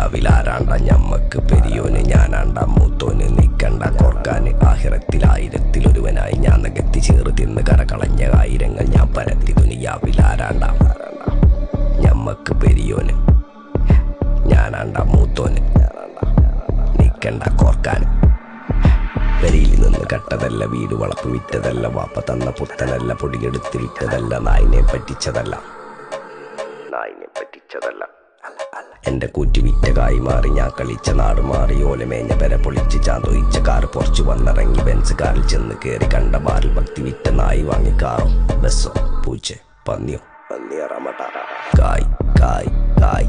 ദുനിയാവിലാരാണ്ട ഞമ്മക്ക് പെരിയോന് ഞാനാണ്ട മൂത്തോന് നിക്കണ്ട കോർക്കാന് ആഹിറത്തിൽ ആയിരത്തിലൊരുവനായി ഞാൻ നികത്തി ചേറ് തിന്ന് കരകളഞ്ഞ ആയിരങ്ങൾ ഞാൻ പരത്തി ദുനിയാവിലാരാണ്ട ഞമ്മക്ക് പെരിയോന് ഞാനാണ്ട മൂത്തോന് നിക്കണ്ട കോർക്കാന് പെരിയിൽ നിന്ന് കട്ടതല്ല വീട് വളപ്പ് വിറ്റതല്ല വാപ്പ തന്ന പുത്തനല്ല പൊടിയെടുത്ത് വിറ്റതല്ല നായിനെ പറ്റിച്ചതല്ല എന്റെ കൂറ്റി വിറ്റ കായി മാറി ഞാൻ കളിച്ച നാട് മാറി ഓലമേഞ്ഞ പെര പൊളിച്ച് ചാന്തൊയിച്ച കാറ് പൊറച്ചു വന്നിറങ്ങി ബെൻസ് കാറിൽ ചെന്ന് കയറി കണ്ട ബാറിൽ ഭക്തി വിറ്റ നായി വാങ്ങി കാറോ ബസ്സോ പൂച്ച പന്നിയോ കായ് കായ് കായ്